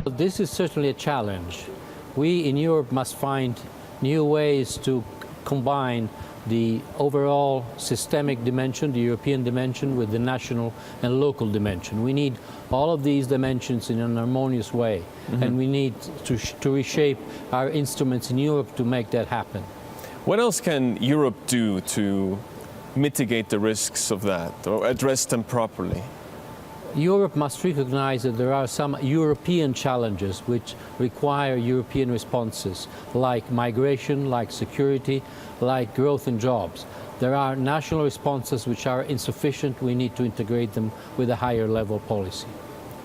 This is certainly a challenge. We in Europe must find new ways to combine the overall systemic dimension, the European dimension, with the national and local dimension. We need all of these dimensions in an harmonious way, and we need to reshape our instruments in Europe to make that happen. What else can Europe do to mitigate the risks of that or address them properly? Europe must recognize that there are some European challenges which require European responses, like migration, like security, like growth and jobs. There are national responses which are insufficient. We need to integrate them with a higher level policy.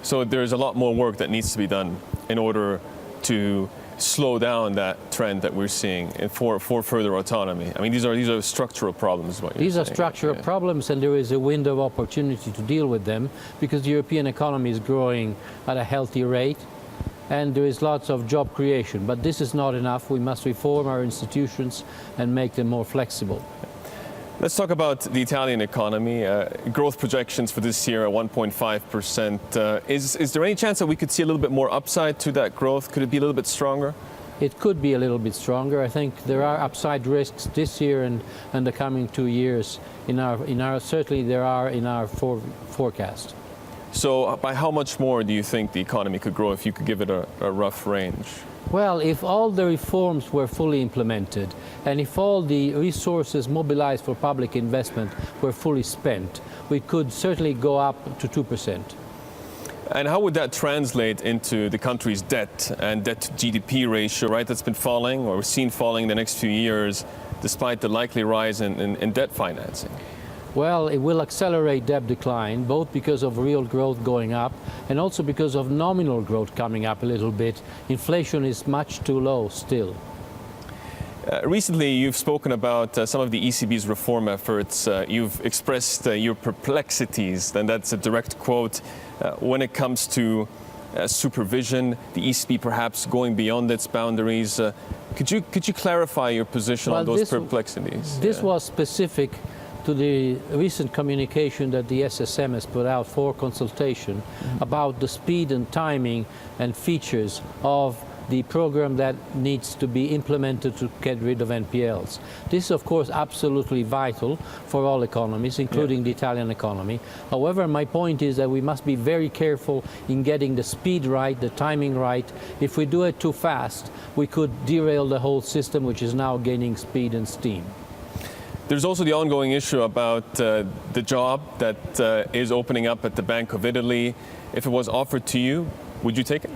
So there's a lot more work that needs to be done in order to slow down that trend that we're seeing for further autonomy. I mean, these are structural problems. These are structural problems, and there is a window of opportunity to deal with them because the European economy is growing at a healthy rate and there is lots of job creation. But this is not enough. We must reform our institutions and make them more flexible. Let's talk about the Italian economy. Growth projections for this year at 1.5%. Is there any chance that we could see a little bit more upside to that growth? Could it be a little bit stronger? It could be a little bit stronger. I think there are upside risks this year and the coming 2 years. Certainly there are in our forecast. So by how much more do you think the economy could grow if you could give it a rough range? Well, if all the reforms were fully implemented and if all the resources mobilized for public investment were fully spent, we could certainly go up to 2%. And how would that translate into the country's debt and debt to GDP ratio, right? That's been falling, or we're seen falling in the next few years, despite the likely rise in debt financing. Well, it will accelerate debt decline, both because of real growth going up and also because of nominal growth coming up a little bit. Inflation is much too low still. Recently, you've spoken about some of the ECB's reform efforts. You've expressed your perplexities, and that's a direct quote, when it comes to supervision, the ECB perhaps going beyond its boundaries. Could you clarify your position on those perplexities? This was specific to the recent communication that the SSM has put out for consultation about the speed and timing and features of the program that needs to be implemented to get rid of NPLs. This is, of course, absolutely vital for all economies, including the Italian economy. However, my point is that we must be very careful in getting the speed right, the timing right. If we do it too fast, we could derail the whole system, which is now gaining speed and steam. There's also the ongoing issue about the job that is opening up at the Bank of Italy. If it was offered to you, would you take it?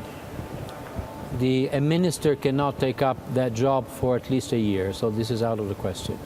A minister cannot take up that job for at least a year, so this is out of the question.